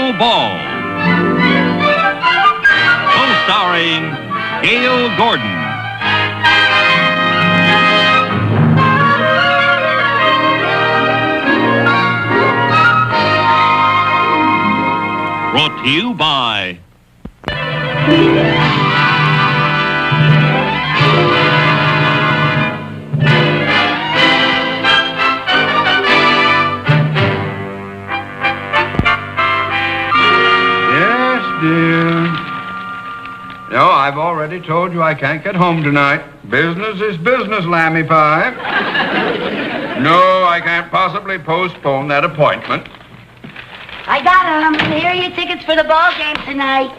Pro Ball. Co-starring Gail Gordon. Brought to you by dear. No, I've already told you I can't get home tonight. Business is business, Lammy Pie. No, I can't possibly postpone that appointment. I got them. Here are your tickets for the ball game tonight.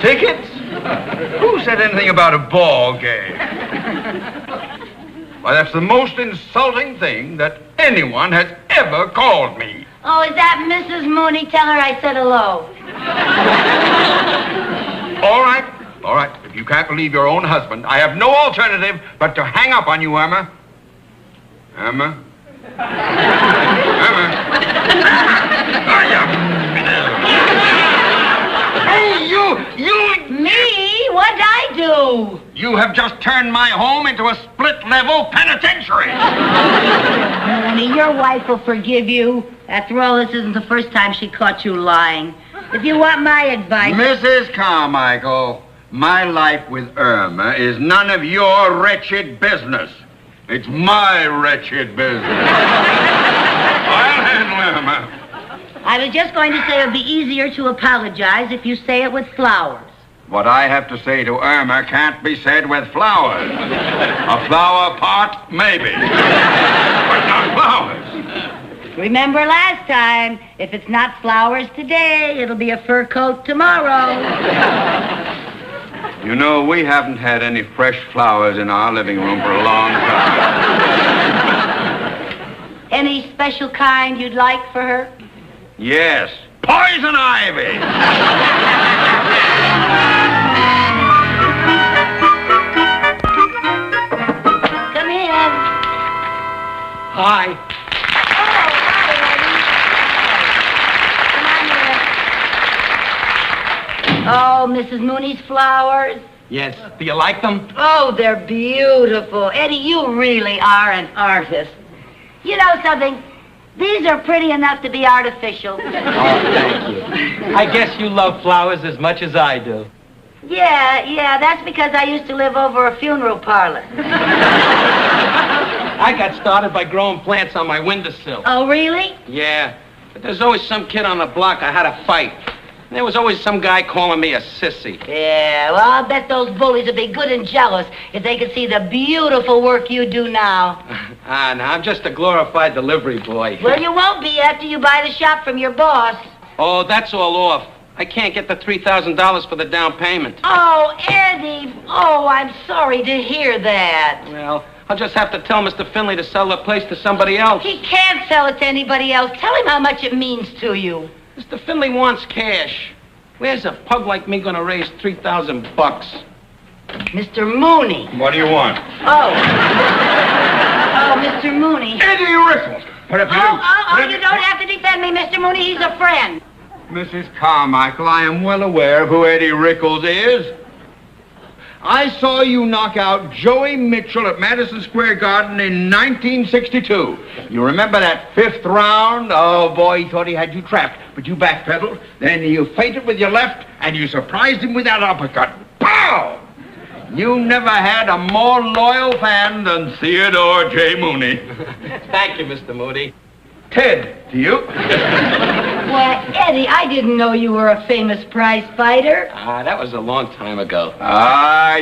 Tickets? Who said anything about a ball game? Why, that's the most insulting thing that anyone has ever called me. Oh, is that Mrs. Mooney? Tell her I said hello. All right. If you can't believe your own husband, I have no alternative but to hang up on you, Irma. Irma? Irma? Hey, you! Me? What'd I do? You have just turned my home into a split-level penitentiary. Mooney, your wife will forgive you. After all, this isn't the first time she caught you lying. If you want my advice... Mrs. Carmichael, my life with Irma is none of your wretched business. It's my wretched business. I'll handle Irma. I was just going to say it would be easier to apologize if you say it with flowers. What I have to say to Irma can't be said with flowers. A flower pot, maybe. But not flowers. Remember last time, if it's not flowers today, it'll be a fur coat tomorrow. You know, we haven't had any fresh flowers in our living room for a long time. Any special kind you'd like for her? Yes, poison ivy. Come in. Hi. Oh, Mrs. Mooney's flowers. Yes. Do you like them? Oh, they're beautiful. Eddie, you really are an artist. You know something? These are pretty enough to be artificial. Oh, thank you. I guess you love flowers as much as I do. Yeah, that's because I used to live over a funeral parlor. I got started by growing plants on my windowsill. Oh, really? Yeah. But there's always some kid on the block I had to fight. And there was always some guy calling me a sissy. Yeah, well, I'll bet those bullies would be good and jealous if they could see the beautiful work you do now. No, I'm just a glorified delivery boy. Well, you won't be after you buy the shop from your boss. Oh, that's all off. I can't get the $3,000 for the down payment. Oh, Eddie. Oh, I'm sorry to hear that. Well, I'll just have to tell Mr. Finley to sell the place to somebody else. He can't sell it to anybody else. Tell him how much it means to you. Mr. Finley wants cash. Where's a pug like me gonna raise $3,000? Mr. Mooney. What do you want? Oh, Mr. Mooney. Eddie Rickles. What have you done? You don't have to defend me, Mr. Mooney. He's a friend. Mrs. Carmichael, I am well aware of who Eddie Rickles is. I saw you knock out Joey Mitchell at Madison Square Garden in 1962. You remember that fifth round? Oh, boy, he thought he had you trapped, but you backpedaled. Then you feinted with your left, and you surprised him with that uppercut. Pow! You never had a more loyal fan than Theodore J. Mooney. Thank you, Mr. Mooney. Ted, to you. Why, Eddie, I didn't know you were a famous prize fighter. That was a long time ago.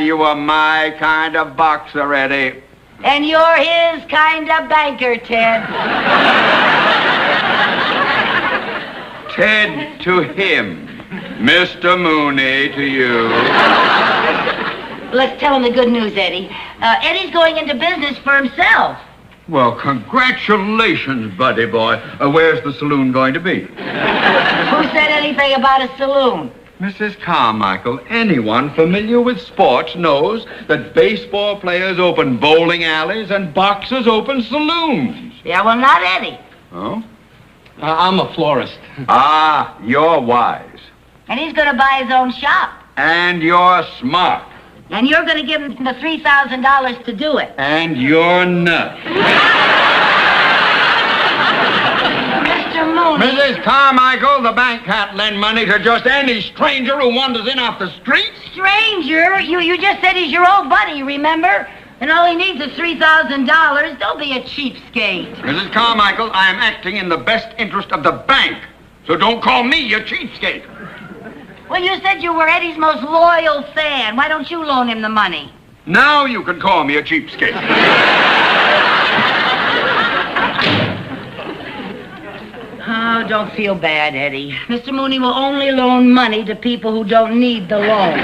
You were my kind of boxer, Eddie. And you're his kind of banker, Ted. Ted to him. Mr. Mooney to you. Let's tell him the good news, Eddie. Eddie's going into business for himself. Well, congratulations, buddy boy. Where's the saloon going to be? Who said anything about a saloon? Mrs. Carmichael, anyone familiar with sports knows that baseball players open bowling alleys and boxers open saloons. Yeah, well, not Eddie. Oh? I'm a florist. Ah, you're wise. And he's going to buy his own shop. And you're smart. And you're going to give him the $3,000 to do it. And you're nuts. Mr. Mooney. Mrs. Carmichael, the bank can't lend money to just any stranger who wanders in off the street. Stranger? You just said he's your old buddy, remember? And all he needs is $3,000. Don't be a cheapskate. Mrs. Carmichael, I am acting in the best interest of the bank. So don't call me a cheapskate. Well, you said you were Eddie's most loyal fan. Why don't you loan him the money? Now you can call me a cheapskate. Oh, don't feel bad, Eddie. Mr. Mooney will only loan money to people who don't need the loan.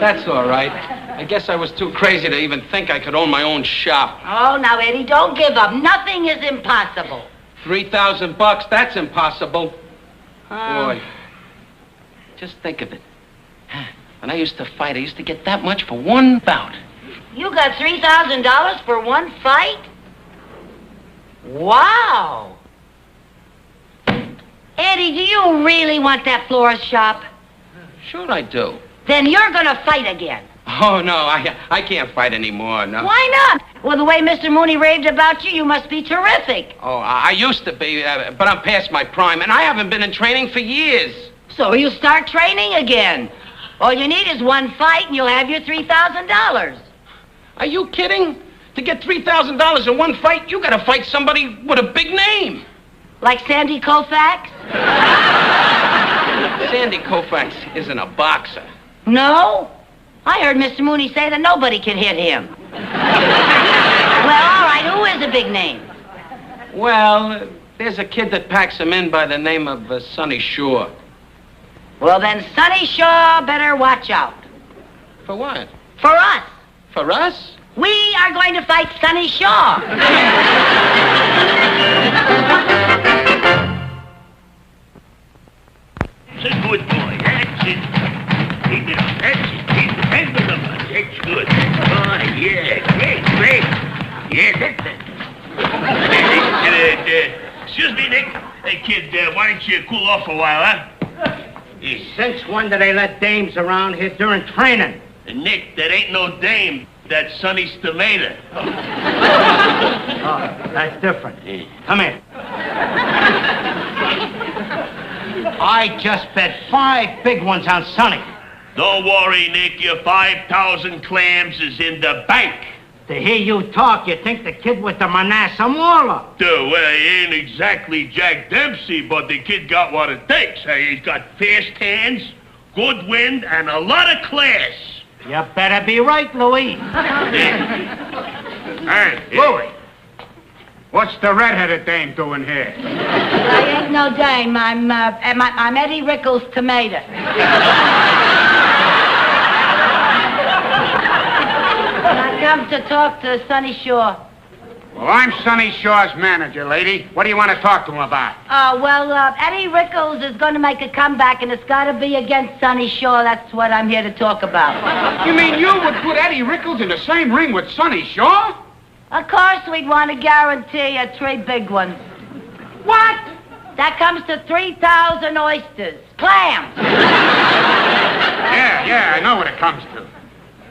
That's all right. I guess I was too crazy to even think I could own my own shop. Oh, now, Eddie, don't give up. Nothing is impossible. $3,000, that's impossible. Boy, just think of it. When I used to fight, I used to get that much for one bout. You got $3,000 for one fight? Wow. Eddie, do you really want that florist shop? Sure I do. Then you're going to fight again. Oh, no, I can't fight anymore, no. Why not? Well, the way Mr. Mooney raved about you, you must be terrific. Oh, I used to be, but I'm past my prime, and I haven't been in training for years. So you start training again. All you need is one fight, and you'll have your $3,000. Are you kidding? To get $3,000 in one fight, you gotta fight somebody with a big name. Like Sandy Koufax? Sandy Koufax isn't a boxer. No? I heard Mr. Mooney say that nobody can hit him. Well, all right, who is a big name? Well, there's a kid that packs him in by the name of Sonny Shore. Well, then Sonny Shaw better watch out. For what? For us. For us? We are going to fight Sonny Shaw. It's a good boy. That's it. Keep it up. That's it. Keep the handle up. That's good. Oh, yeah. Great. Yeah, that's it. Excuse me, Nick. Hey, kid, why don't you cool off a while, huh? Since when do they let dames around here during training? Nick, that ain't no dame. That's Sonny Stomata. Oh, that's different. Come here. I just bet 5 big ones on Sonny. Don't worry, Nick. Your 5,000 clams is in the bank. To hear you talk, you think the kid with the Manasseh Waller. Well, he ain't exactly Jack Dempsey, but the kid got what it takes. He's got fast hands, good wind, and a lot of class. You better be right, Louis. Hey, Louis. What's the red-headed dame doing here? I ain't no dame. I'm Eddie Rickles' tomato. I come to talk to Sonny Shaw. Well, I'm Sonny Shaw's manager, lady. What do you want to talk to him about? Eddie Rickles is going to make a comeback, and it's got to be against Sonny Shaw. That's what I'm here to talk about. You mean you would put Eddie Rickles in the same ring with Sonny Shaw? Of course we'd want to guarantee you 3 big ones. What? That comes to 3,000 oysters. Clams. Yeah, I know what it comes to.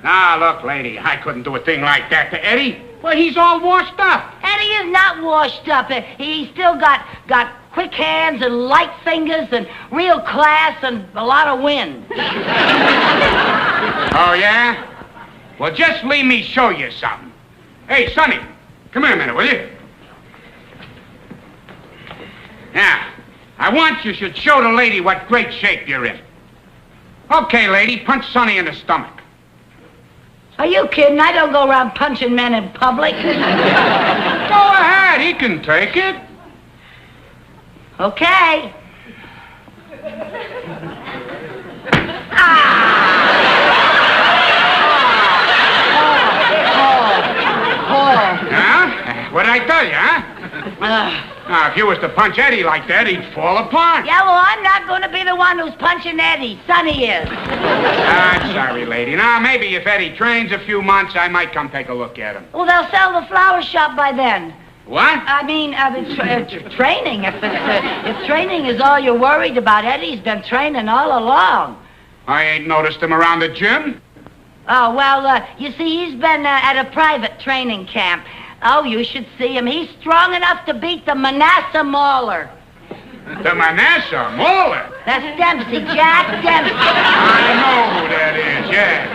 Now, look, lady, I couldn't do a thing like that to Eddie. Well, he's all washed up. Eddie is not washed up. He's still got quick hands and light fingers and real class and a lot of wind. Oh, yeah? Well, just leave me show you something. Hey, Sonny, come here a minute, will you? Now, I want you should show the lady what great shape you're in. Okay, lady, punch Sonny in the stomach. Are you kidding? I don't go around punching men in public. Go ahead, he can take it. Okay. Huh? What'd I tell you, huh? Now, if you was to punch Eddie like that, he'd fall apart. Yeah, well, I'm not going to be the one who's punching Eddie. Sonny is. I'm sorry, lady. Now, maybe if Eddie trains a few months, I might come take a look at him. Well, they'll sell the flower shop by then. What? I mean, training. If training is all you're worried about, Eddie's been training all along. I ain't noticed him around the gym. Oh, well, you see, he's been at a private training camp. Oh, you should see him. He's strong enough to beat the Manasseh Mauler. The Manasseh Mauler? That's Dempsey, Jack Dempsey. I know who that is, yeah.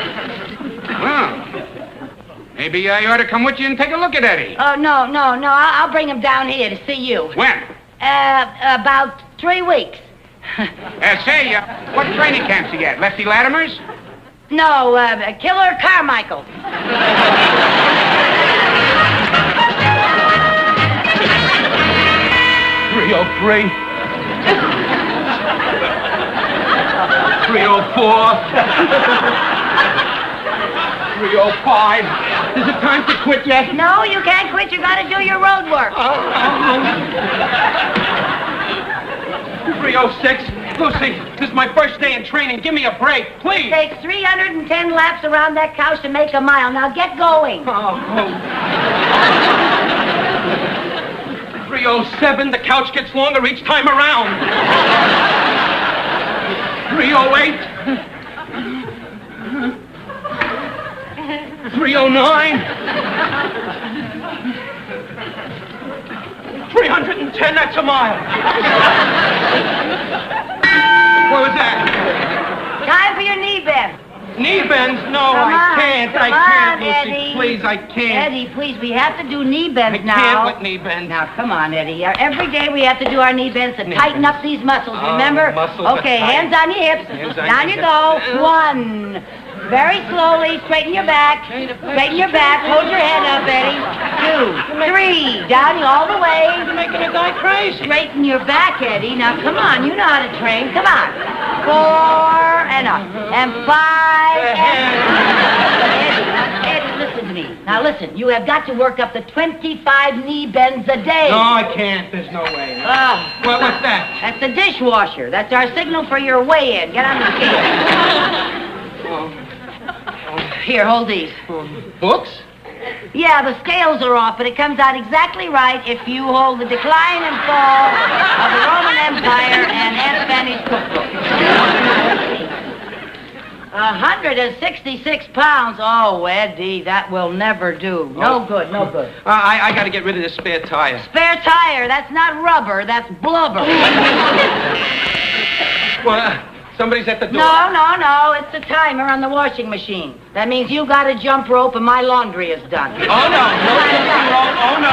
Well, maybe I ought to come with you and take a look at Eddie. Oh, no. I'll bring him down here to see you. When? About 3 weeks. Say, what training camp's he at? Lefty Latimer's? No, Killer Carmichael. 303. 304. 305. Is it time to quit yet? No, you can't quit. You gotta do your road work. 306. Lucy, this is my first day in training. Give me a break, please. It takes 310 laps around that couch to make a mile. Now get going. 307. The couch gets longer each time around. 308. 309. 310, that's a mile. What was that? Time for your knee bend. Knee bends? No, Come I on, can't. come I can't, on, Lucy. Eddie. Please, I can't. Eddie, please, we have to do knee bends I now. can't with knee bends. Now, come on, Eddie. Every day we have to do our knee bends to Knee tighten bends. up these muscles, Oh, remember? muscles are Okay, tight. hands on your hips. Hands on Down your you hips. go. 1. Very slowly, straighten your back. Straighten your back. Hold your head up, Eddie. 2, 3. Down you all the way. You're making a guy crazy. Straighten your back, Eddie. Now, come on. You know how to train. Come on. 4, and up. And 5, and... Eddie, listen to me. Now, listen. You have got to work up to 25 knee bends a day. No, I can't. There's no way. What's that? That's the dishwasher. That's our signal for your weigh-in. Get on the scale. Here, hold these. Books? Yeah, the scales are off, but it comes out exactly right if you hold the decline and fall of the Roman Empire and Aunt Fanny's cookbook. 166 pounds. Oh, Eddie, that will never do. No good, no good. I got to get rid of this spare tire. Spare tire. That's not rubber. That's blubber. Well, somebody's at the door. No. It's the timer on the washing machine. That means you got a jump rope and my laundry is done. Oh, no. No jumping rope. Oh, no.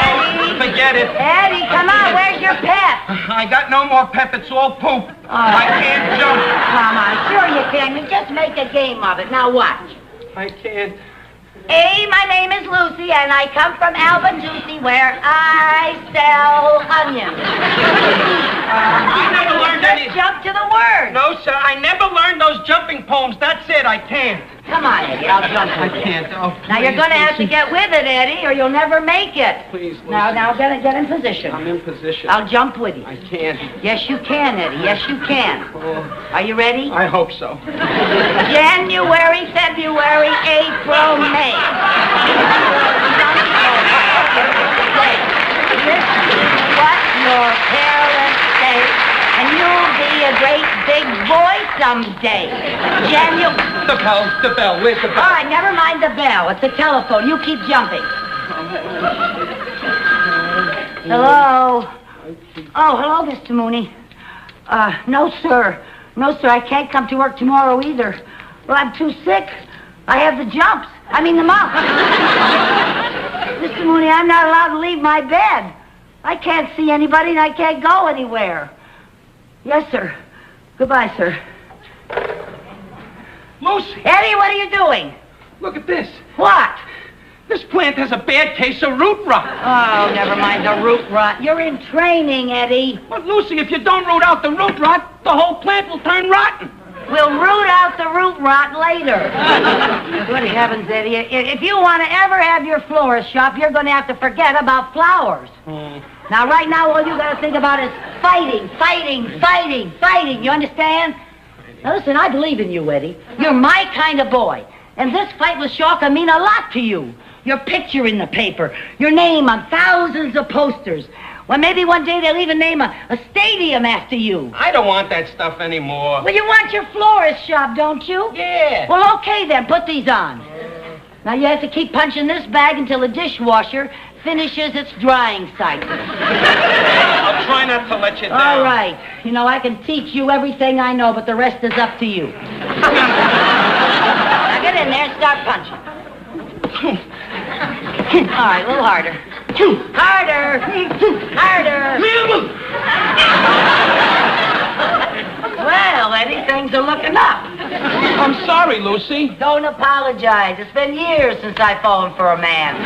Forget it. Eddie, come on. Where's your pep? I got no more pep. It's all poop. I can't jump. Come on. Sure you can. You just make a game of it. Now watch. I can't. Hey, my name is Lucy, and I come from Albajuicy, where I sell onions. I never learned any... Just jump to the word. No, sir. I never learned those jumping poems. That's it. I can't. Come on, Eddie. I'll jump with you. I can't. Oh, Now, you're going to have to get with it, Eddie, or you'll never make it. Please, Lucy. Now, get in position. I'm in position. I'll jump with you. I can't. Yes, you can, Eddie. Yes, you can. Oh, Are you ready? I hope so. January, February, April, May. Listen to what your parents say, and you'll be a great big boy someday. The bell. Where's the bell? All right, never mind the bell. It's a telephone. You keep jumping. Hello? Oh, hello, Mr. Mooney. No, sir. No, sir, I can't come to work tomorrow either. Well, I'm too sick. I have the jumps. I mean the mumps. Mr. Mooney, I'm not allowed to leave my bed. I can't see anybody and I can't go anywhere. Yes, sir. Goodbye, sir. Lucy, Eddie, what are you doing? look at this. What? This plant has a bad case of root rot. Oh, never mind the root rot. You're in training, Eddie. But, Lucy, if you don't root out the root rot, the whole plant will turn rotten. We'll root out the root rot later. Good heavens, Eddie. If you want to ever have your florist shop, you're going to have to forget about flowers. Now, right now, all you got to think about is fighting. You understand? Now, listen, I believe in you, Eddie. You're my kind of boy. And this fight with Shawka mean a lot to you. your picture in the paper, your name on thousands of posters. Well, maybe one day they'll even name a stadium after you. I don't want that stuff anymore. Well, you want your florist shop, don't you? Yeah. Well, okay then, put these on. Now, you have to keep punching this bag until the dishwasher finishes its drying cycle. I'll try not to let you down. All right. You know, I can teach you everything I know, but the rest is up to you. Now, get in there and start punching. All right, a little harder. Harder! Harder! Well, Eddie, things are looking up. I'm sorry, Lucy. Don't apologize. It's been years since I've fallen for a man.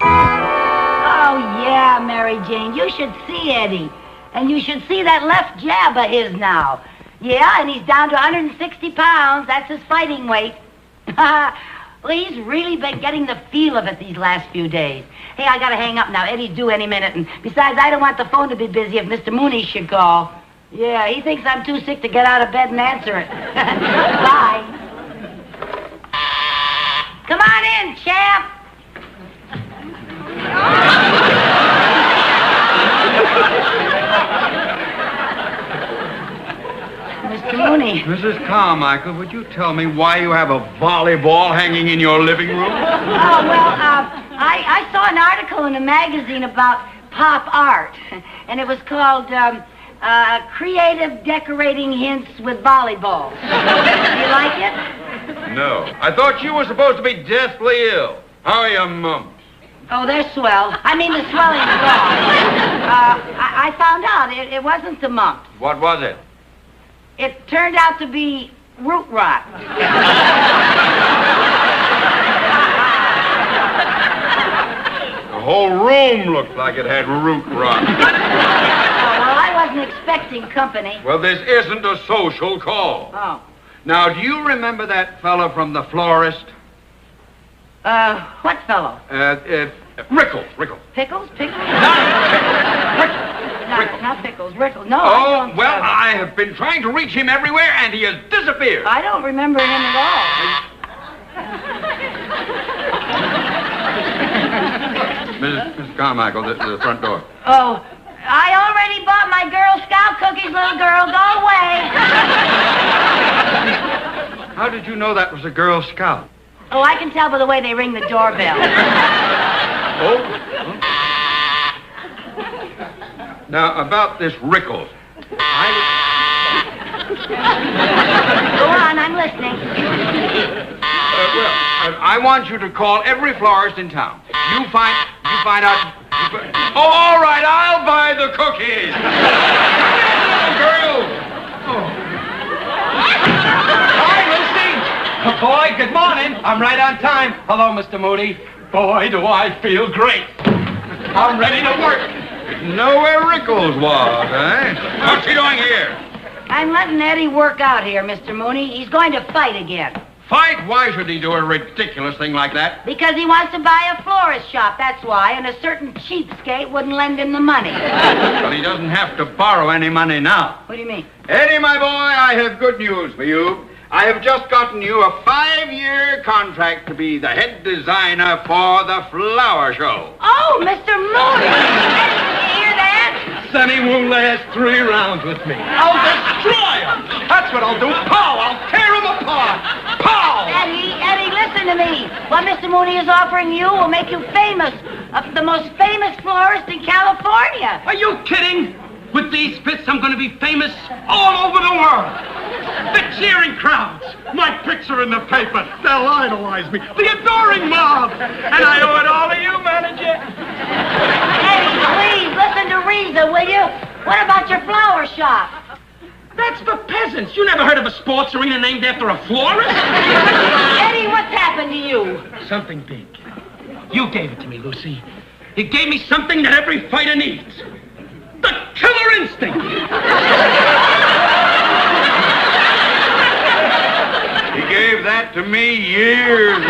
Oh, yeah, Mary Jane. You should see Eddie. And you should see that left jab of his now. Yeah, and he's down to 160 pounds. That's his fighting weight. Well, he's really been getting the feel of it these last few days. Hey, I gotta hang up now. Eddie's due any minute. And besides, I don't want the phone to be busy if Mr. Mooney should call. Yeah, he thinks I'm too sick to get out of bed and answer it. Bye. Come on in, champ. Mr. Mooney. Mrs. Carmichael, would you tell me why you have a volleyball hanging in your living room? Oh, well, I saw an article in a magazine about pop art, and it was called Creative Decorating Hints with Volleyball. You like it? No. I thought you were supposed to be deathly ill. How are your mumps? Oh, they're swell. I mean, the swelling's gone. I found out it wasn't the mumps. What was it? It turned out to be root rot. The whole room looked like it had root rot. Well, I wasn't expecting company. Well, this isn't a social call. Oh. Now, do you remember that fellow from the florist? What fellow? Rickles. Pickles? Pickles? Rickles. Not Pickles. Rickles. No, I Oh, don't. well, I have been trying to reach him everywhere, and he has disappeared. I don't remember him at all. Mrs. Carmichael, the front door. Oh, I already bought my Girl Scout cookies, little girl. Go away. How did you know that was a Girl Scout? Oh, I can tell by the way they ring the doorbell. Oh? Now, about this Rickles. Go on, I'm listening. I want you to call every florist in town. You find out. Oh, all right, I'll buy the cookies. Girl. Oh. Hi, Lucy. Boy, good morning. I'm right on time. Hello, Mr. Moody. Boy, do I feel great. I'm ready to work. Know where Rickles was, eh? What's he doing here? I'm letting Eddie work out here, Mr. Mooney. He's going to fight again. Fight? Why should he do a ridiculous thing like that? Because he wants to buy a florist shop, that's why, and a certain cheapskate wouldn't lend him the money. Well, he doesn't have to borrow any money now. What do you mean? Eddie, my boy, I have good news for you. I have just gotten you a 5-year contract to be the head designer for the flower show. Oh, Mr. Mooney! Did you hear that? Sonny won't last 3 rounds with me. I'll destroy him. That's what I'll do. Pow! I'll tear him apart. Pow! Eddie, listen to me. What Mr. Mooney is offering you will make you famous. The most famous florist in California. Are you kidding? With these fits, I'm going to be famous all over the world. The cheering crowds. My picture in the paper. They'll idolize me. The adoring mob. And I owe it all to you, manager. Eddie, please, listen to reason, will you? What about your flower shop? That's for peasants. You never heard of a sports arena named after a florist? Eddie, what's happened to you? Something big. You gave it to me, Lucy. You gave me something that every fighter needs. The killer instinct. He gave that to me years ago.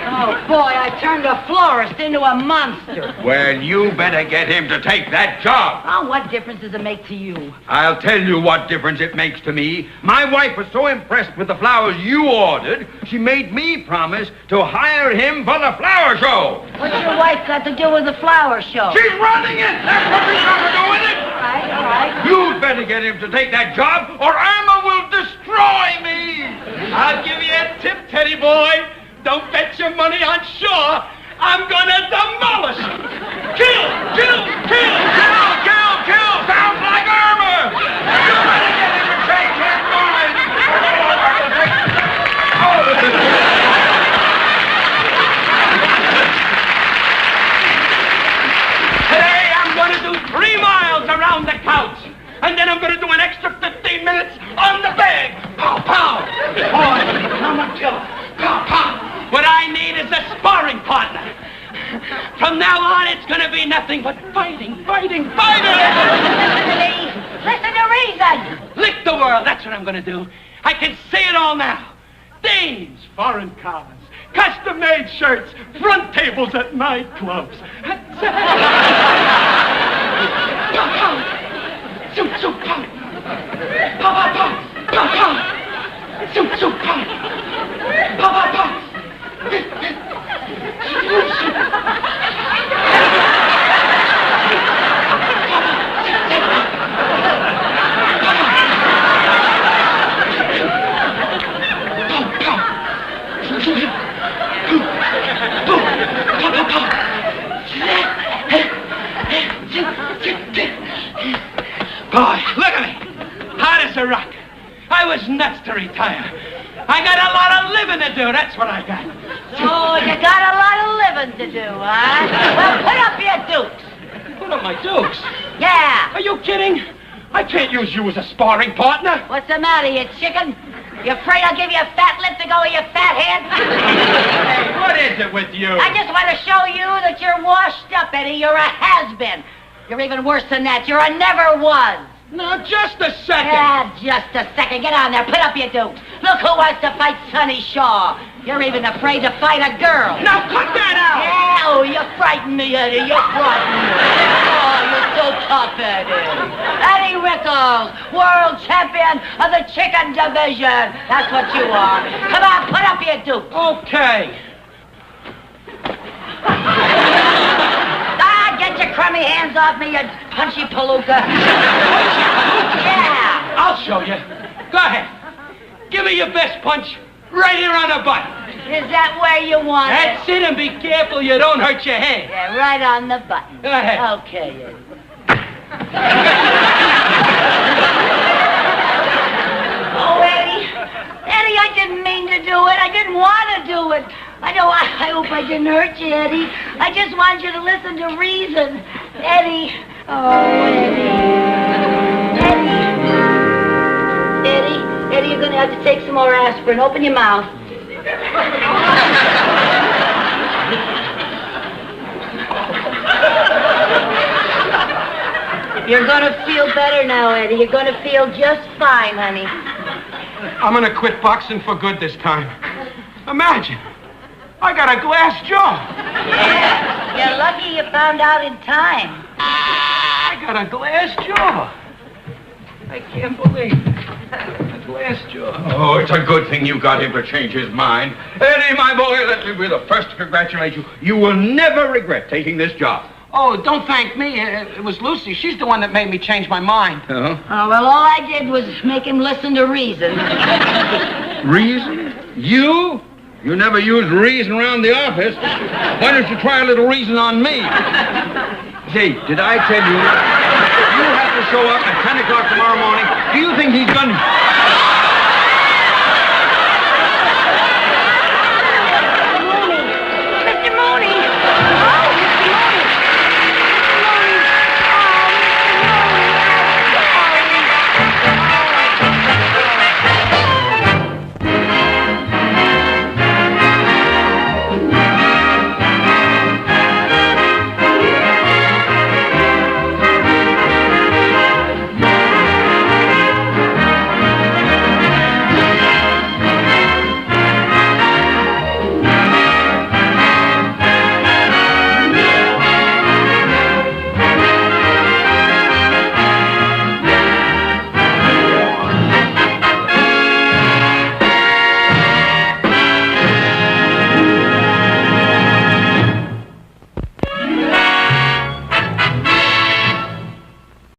Oh, boy, I turned a florist into a monster. Well, you better get him to take that job. Oh, what difference does it make to you? I'll tell you what difference it makes to me. My wife was so impressed with the flowers you ordered, she made me promise to hire him for the flower show. What's your wife got to do with the flower show? She's running it! That's what she's got to do with it! All right. You'd better get him to take that job, or Irma will destroy me! I'll give you a tip, Teddy boy. Don't bet your money on Shaw. I'm gonna demolish him. Kill! Sounds like Irma! You better get him to change his mind! Today I'm gonna do 3 miles around the couch. And then I'm gonna do an extra 15 minutes on the bag. Pow, pow. Boy, I'm a killer. Pow, pow. What I need is a sparring partner. From now on, it's gonna be nothing but fighting. Listen to reason. Lick the world, that's what I'm gonna do. I can see it all now. Dames, foreign cars, custom-made shirts, front tables at nightclubs. Zoop, zoop, pop. Pop, pop, pop. Pop, pop. Zoop, zoop, pop. Pop, pop, pop. Boy, look at me. Hard as a rock. I was nuts to retire. I got a lot of living to do. That's what I got. Oh, you got a lot of living to do, huh? Well, put up your dukes. Put up my dukes. Yeah. Are you kidding? I can't use you as a sparring partner. What's the matter, you chicken? You afraid I'll give you a fat lip to go with your fat head? Hey, what is it with you? I just want to show you that you're washed up, Eddie. You're a has-been. You're even worse than that. You're a never was. Now, just a second. Yeah, just a second. Get on there. Put up your dukes. Look who wants to fight Sonny Shaw. You're even afraid to fight a girl. Now, cut that out. Yeah, oh, you frighten me, Eddie. You frighten me. Oh, you're so tough, Eddie. Eddie Rickles, world champion of the chicken division. That's what you are. Come on, put up your dukes. Okay. Get your crummy hands off me, you punchy palooka. Yeah. I'll show you. Go ahead. Give me your best punch right here on the butt. Is that where you want That's it, and be careful you don't hurt your head. Yeah, right on the button. Go ahead. Okay, Eddie. Oh, Eddie. Eddie, I didn't mean to do it. I didn't want to do it. I hope I didn't hurt you, Eddie. I just want you to listen to reason. Eddie. Oh, Eddie. Eddie, you're going to have to take some more aspirin. Open your mouth. You're going to feel better now, Eddie. You're going to feel just fine, honey. I'm going to quit boxing for good this time. Imagine. I got a glass jaw. Yeah, you're lucky you found out in time. I got a glass jaw. I can't believe it. A glass jaw. Oh, it's a good thing you got him to change his mind. Eddie, my boy, let me be the first to congratulate you. You will never regret taking this job. Oh, don't thank me. It was Lucy. She's the one that made me change my mind. Uh-huh. Oh, well, all I did was make him listen to reason. Reason? You? You never used reason around the office. Why don't you try a little reason on me? Say, did I tell you, you have to show up at 10 o'clock tomorrow morning? Do you think he's gonna...